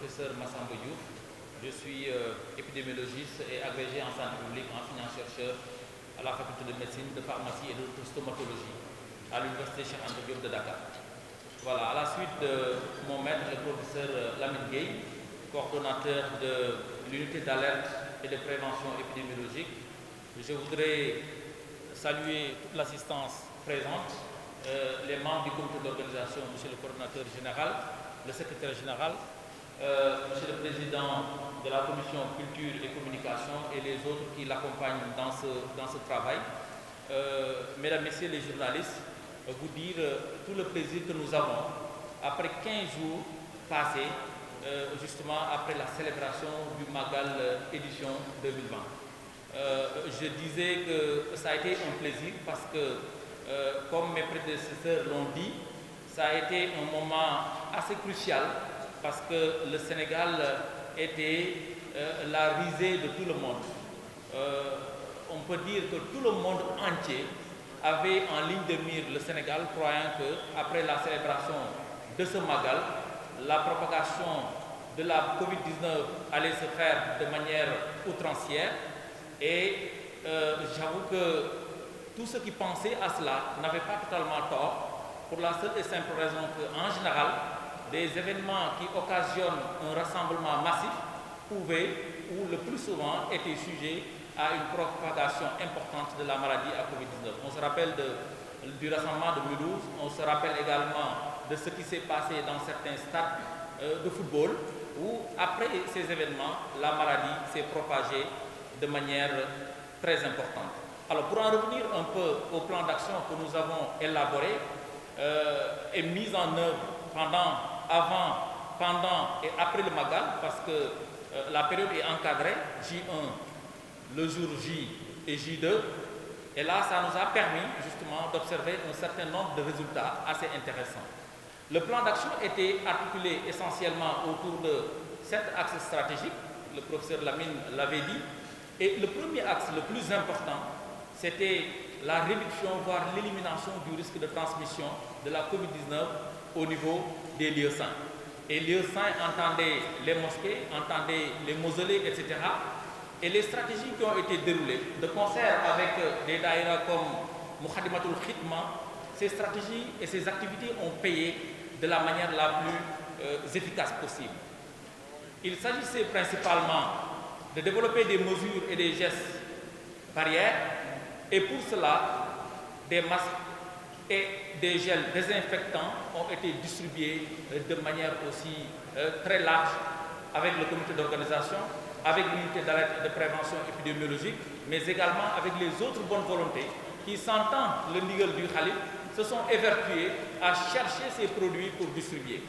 professeur Massamba Diouf. Je suis épidémiologiste et agrégé en santé publique, enseignant-chercheur à la faculté de médecine, de pharmacie et de stomatologie à l'université Cheikh Anta Diop de Dakar. Voilà, à la suite de mon maître, le professeur Lamine Gueye, coordonnateur de l'unité d'alerte et de prévention épidémiologique, je voudrais saluer toute l'assistance présente, les membres du comité d'organisation, monsieur le coordonnateur général, le secrétaire général, monsieur le président de la commission culture et communication et les autres qui l'accompagnent dans ce travail. Mesdames, messieurs les journalistes, vous dire tout le plaisir que nous avons après 15 jours passés, justement après la célébration du Magal édition 2020. Je disais que ça a été un plaisir parce que, comme mes prédécesseurs l'ont dit, ça a été un moment assez crucial parce que le Sénégal était la risée de tout le monde. On peut dire que tout le monde entier avait en ligne de mire le Sénégal, croyant qu'après la célébration de ce Magal, la propagation de la Covid-19 allait se faire de manière outrancière. Et j'avoue que tous ceux qui pensaient à cela n'avaient pas totalement tort, pour la seule et simple raison qu'en général, des événements qui occasionnent un rassemblement massif pouvaient, ou le plus souvent, étaient sujets à une propagation importante de la maladie à Covid-19. On se rappelle du rassemblement de Mulhouse, on se rappelle également de ce qui s'est passé dans certains stades de football, où après ces événements, la maladie s'est propagée de manière très importante. Alors pour en revenir un peu au plan d'action que nous avons élaboré et mis en œuvre avant, pendant et après le Magal, parce que la période est encadrée, J1, le jour J et J2, et là ça nous a permis justement d'observer un certain nombre de résultats assez intéressants. Le plan d'action était articulé essentiellement autour de 7 axes stratégiques, le professeur Lamine l'avait dit, et le premier axe le plus important, c'était la réduction, voire l'élimination du risque de transmission de la Covid-19 au niveau des lieux saints. Et lieux saints, entendez les mosquées, entendez les mausolées, etc. Et les stratégies qui ont été déroulées, de concert avec des daïras comme Moukadimatul Khidma, ces stratégies et ces activités ont payé de la manière la plus efficace possible. Il s'agissait principalement de développer des mesures et des gestes barrières, et pour cela, des masques et des gels désinfectants ont été distribués de manière aussi très large avec le comité d'organisation, avec l'unité d'alerte et de prévention épidémiologique, mais également avec les autres bonnes volontés qui, sentant le ndigal du Khalif, se sont évertués à chercher ces produits pour distribuer.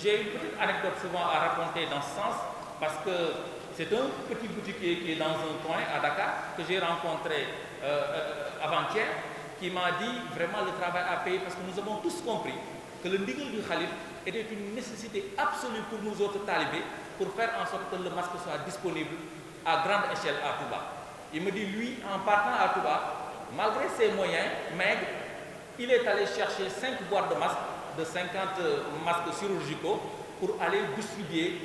J'ai une petite anecdote souvent à raconter dans ce sens, parce que c'est un petit boutiquier qui est dans un coin à Dakar, que j'ai rencontré avant-hier, qui m'a dit vraiment le travail à payer, parce que nous avons tous compris que le ndigal du Khalif était une nécessité absolue pour nous autres talibés, pour faire en sorte que le masque soit disponible à grande échelle à Touba. Il me dit, lui, en partant à Touba, malgré ses moyens maigres, il est allé chercher 5 boîtes de masques, de 50 masques chirurgicaux, pour aller distribuer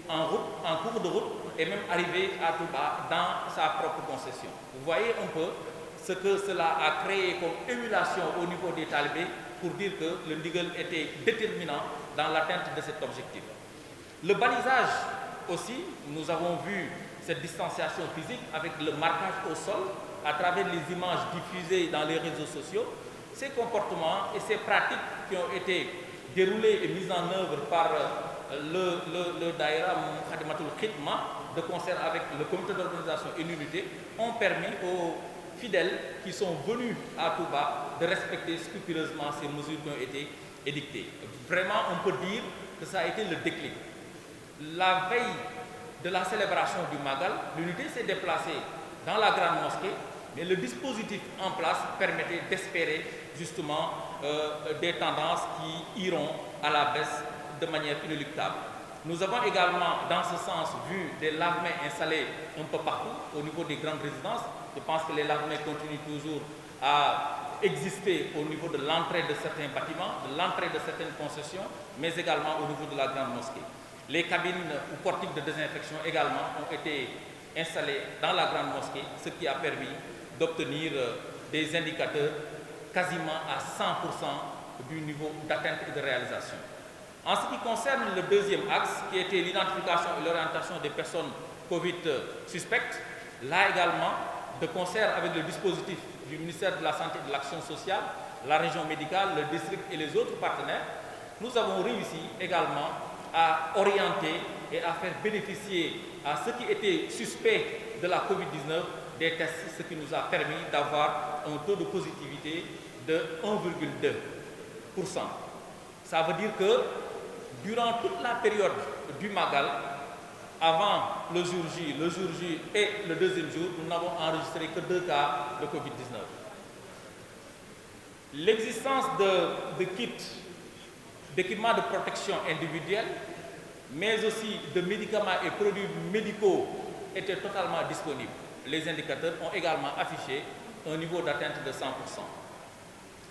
en route, en cours de route, et même arriver à Touba dans sa propre concession. Vous voyez un peu ce que cela a créé comme émulation au niveau des talibés pour dire que le ndigal était déterminant dans l'atteinte de cet objectif. Le balisage aussi, nous avons vu cette distanciation physique avec le marquage au sol à travers les images diffusées dans les réseaux sociaux. Ces comportements et ces pratiques qui ont été déroulées et mises en œuvre par le Daïra Moukadimatul Khidma, de concert avec le comité d'organisation et l'unité, ont permis aux fidèles qui sont venus à Touba de respecter scrupuleusement ces mesures qui ont été édictées. Vraiment, on peut dire que ça a été le déclic. La veille de la célébration du Magal, l'unité s'est déplacée dans la grande mosquée, mais le dispositif en place permettait d'espérer justement des tendances qui iront à la baisse de manière inéluctable. Nous avons également, dans ce sens, vu des lave-mains installés un peu partout au niveau des grandes résidences. Je pense que les lave-mains continuent toujours à exister au niveau de l'entrée de certains bâtiments, de l'entrée de certaines concessions, mais également au niveau de la grande mosquée. Les cabines ou portiques de désinfection également ont été installées dans la grande mosquée, ce qui a permis d'obtenir des indicateurs quasiment à 100% du niveau d'atteinte et de réalisation. En ce qui concerne le deuxième axe, qui était l'identification et l'orientation des personnes Covid suspectes, là également, de concert avec le dispositif du ministère de la Santé et de l'Action sociale, la région médicale, le district et les autres partenaires, nous avons réussi également à orienter et à faire bénéficier à ceux qui étaient suspects de la Covid-19 des tests, ce qui nous a permis d'avoir un taux de positivité de 1,2%. Ça veut dire que durant toute la période du Magal, avant le jour J et le deuxième jour, nous n'avons enregistré que 2 cas de Covid-19. L'existence de kits, d'équipements de protection individuelle, mais aussi de médicaments et produits médicaux était totalement disponible. Les indicateurs ont également affiché un niveau d'atteinte de 100%.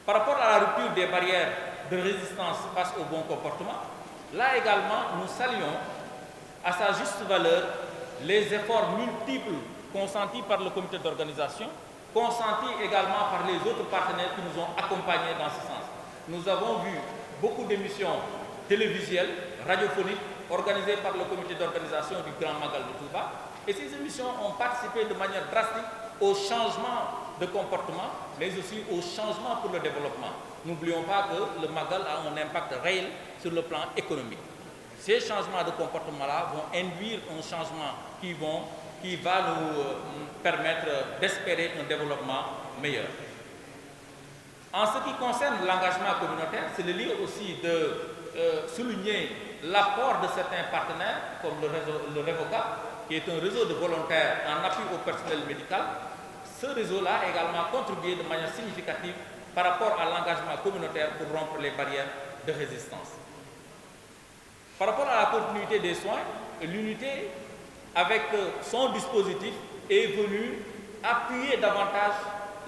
Par rapport à la rupture des barrières de résistance face au bon comportement, là également, nous saluons à sa juste valeur les efforts multiples consentis par le comité d'organisation, consentis également par les autres partenaires qui nous ont accompagnés dans ce sens. Nous avons vu beaucoup d'émissions télévisuelles, radiophoniques, organisées par le comité d'organisation du Grand Magal de Touba. Et ces émissions ont participé de manière drastique au changement de comportement, mais aussi au changement pour le développement. N'oublions pas que le Magal a un impact réel sur le plan économique. Ces changements de comportement-là vont induire un changement qui va nous permettre d'espérer un développement meilleur. En ce qui concerne l'engagement communautaire, c'est le lieu aussi de souligner l'apport de certains partenaires, comme le REVOCA, qui est un réseau de volontaires en appui au personnel médical. Ce réseau-là a également contribué de manière significative par rapport à l'engagement communautaire pour rompre les barrières de résistance. Par rapport à la continuité des soins, l'unité, avec son dispositif, est venue appuyer davantage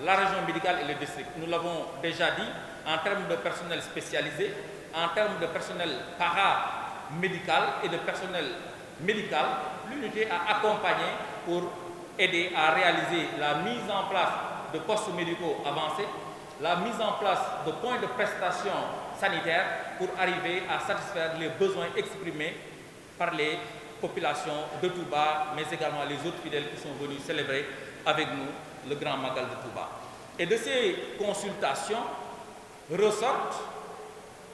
la région médicale et le district. Nous l'avons déjà dit, en termes de personnel spécialisé, en termes de personnel paramédical et de personnel médical, l'unité a accompagné pour aider à réaliser la mise en place de postes médicaux avancés, la mise en place de points de prestation sanitaires pour arriver à satisfaire les besoins exprimés par les populations de Touba, mais également les autres fidèles qui sont venus célébrer avec nous le Grand Magal de Touba. Et de ces consultations ressortent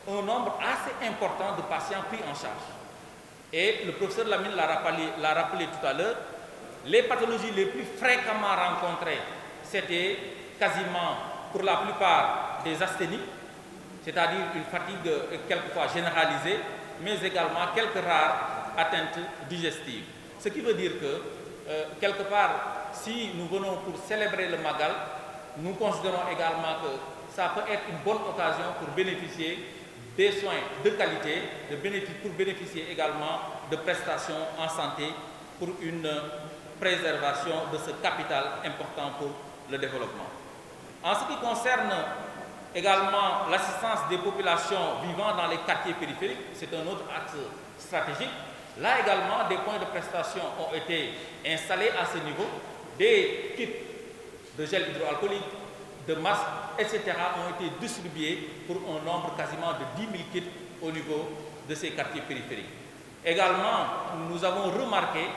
un nombre assez important de patients pris en charge. Et le professeur Lamine l'a rappelé tout à l'heure, les pathologies les plus fréquemment rencontrées, c'était quasiment pour la plupart des asthénies, c'est-à-dire une fatigue quelquefois généralisée, mais également quelques rares atteintes digestives. Ce qui veut dire que, quelque part, si nous venons pour célébrer le Magal, nous considérons également que ça peut être une bonne occasion pour bénéficier des soins de qualité, pour bénéficier également de prestations en santé pour une préservation de ce capital important pour le développement. En ce qui concerne également l'assistance des populations vivant dans les quartiers périphériques, c'est un autre axe stratégique. Là également, des points de prestation ont été installés à ce niveau. Des kits de gel hydroalcoolique, de masques, etc. ont été distribués pour un nombre quasiment de 10 000 kits au niveau de ces quartiers périphériques. Également, nous avons remarqué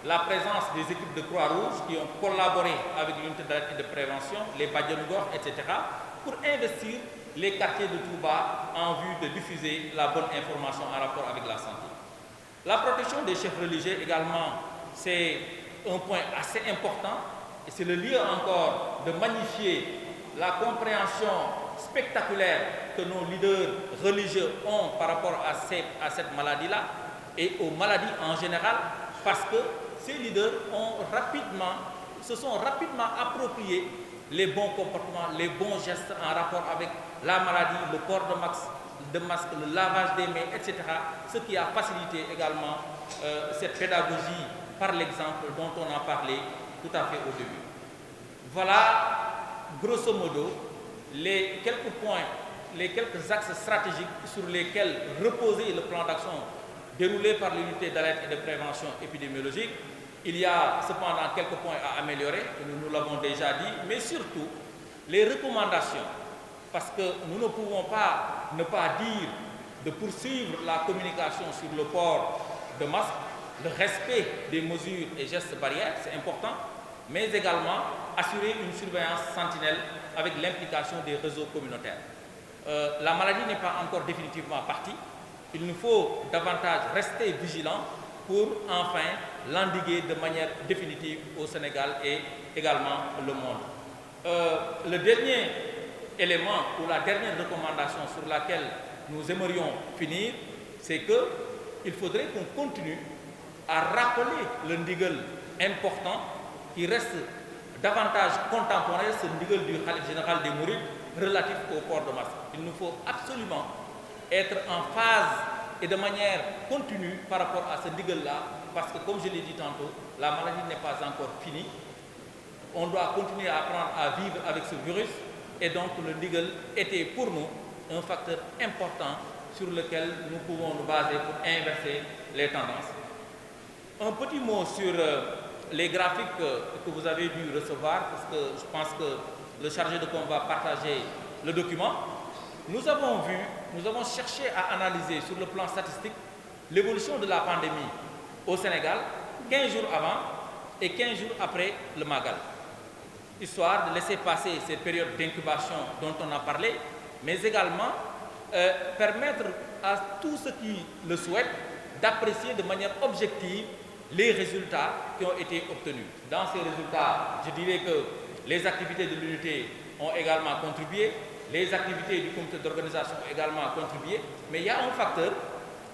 la présence des équipes de Croix-Rouge qui ont collaboré avec l'unité d'alerte et de prévention, les Badianougor, etc. pour investir les quartiers de Touba en vue de diffuser la bonne information en rapport avec la santé. La protection des chefs religieux également, c'est un point assez important et c'est le lieu encore de magnifier la compréhension spectaculaire que nos leaders religieux ont par rapport à cette maladie-là et aux maladies en général, parce que ces leaders se sont rapidement appropriés les bons comportements, les bons gestes en rapport avec la maladie, le port de masque, le lavage des mains, etc. Ce qui a facilité également cette pédagogie par l'exemple dont on a parlé tout à fait au début. Voilà, grosso modo, les quelques points, les quelques axes stratégiques sur lesquels reposait le plan d'action déroulée par l'unité d'alerte et de prévention épidémiologique. Il y a cependant quelques points à améliorer, nous l'avons déjà dit, mais surtout les recommandations, parce que nous ne pouvons pas ne pas dire de poursuivre la communication sur le port de masques, le respect des mesures et gestes barrières, c'est important, mais également assurer une surveillance sentinelle avec l'implication des réseaux communautaires. La maladie n'est pas encore définitivement partie. Il nous faut davantage rester vigilants pour enfin l'endiguer de manière définitive au Sénégal et également le monde. Le dernier élément ou la dernière recommandation sur laquelle nous aimerions finir, c'est qu'il faudrait qu'on continue à rappeler le ndigal important qui reste davantage contemporain, ce ndigal du Khalife général des Mourides relatif au port de masque. Il nous faut absolument être en phase et de manière continue par rapport à ce ndigal-là, parce que comme je l'ai dit tantôt, la maladie n'est pas encore finie. On doit continuer à apprendre à vivre avec ce virus, et donc le ndigal était pour nous un facteur important sur lequel nous pouvons nous baser pour inverser les tendances. Un petit mot sur les graphiques que vous avez dû recevoir, parce que je pense que le chargé de com va partager le document. Nous avons cherché à analyser sur le plan statistique l'évolution de la pandémie au Sénégal 15 jours avant et 15 jours après le Magal, histoire de laisser passer ces périodes d'incubation dont on a parlé, mais également permettre à tous ceux qui le souhaitent d'apprécier de manière objective les résultats qui ont été obtenus. Dans ces résultats, je dirais que les activités de l'unité ont également contribué, les activités du comité d'organisation ont également contribué, mais il y a un facteur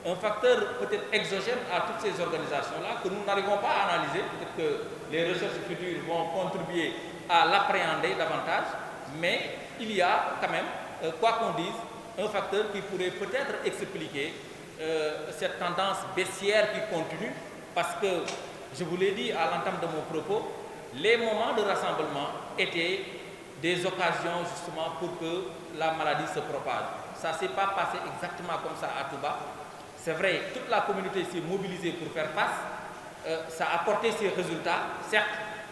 peut-être exogène à toutes ces organisations-là que nous n'arrivons pas à analyser, peut-être que les recherches futures vont contribuer à l'appréhender davantage, mais il y a quand même, quoi qu'on dise, un facteur qui pourrait peut-être expliquer cette tendance baissière qui continue, parce que, je vous l'ai dit à l'entame de mon propos, les moments de rassemblement étaient des occasions justement pour que la maladie se propage. Ça ne s'est pas passé exactement comme ça à Touba. C'est vrai, toute la communauté s'est mobilisée pour faire face, ça a apporté ses résultats, certes,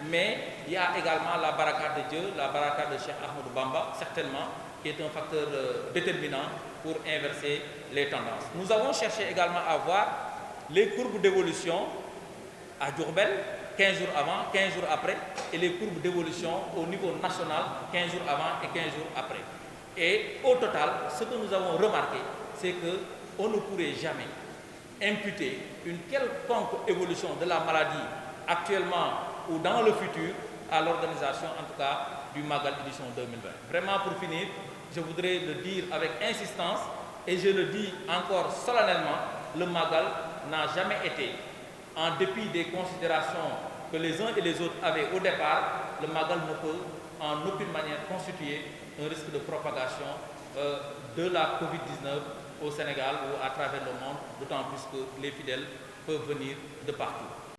mais il y a également la baraka de Dieu, la baraka de Cheikh Ahmadou Bamba, certainement, qui est un facteur déterminant pour inverser les tendances. Nous avons cherché également à voir les courbes d'évolution à Diourbel, 15 jours avant, 15 jours après, et les courbes d'évolution au niveau national, 15 jours avant et 15 jours après. Et au total, ce que nous avons remarqué, c'est qu'on ne pourrait jamais imputer une quelconque évolution de la maladie actuellement ou dans le futur à l'organisation, en tout cas, du Magal édition 2020. Vraiment, pour finir, je voudrais le dire avec insistance, et je le dis encore solennellement, le Magal n'a jamais été, en dépit des considérations que les uns et les autres avaient au départ, le Magal ne peut en aucune manière constituer un risque de propagation de la Covid-19 au Sénégal ou à travers le monde, d'autant plus que les fidèles peuvent venir de partout.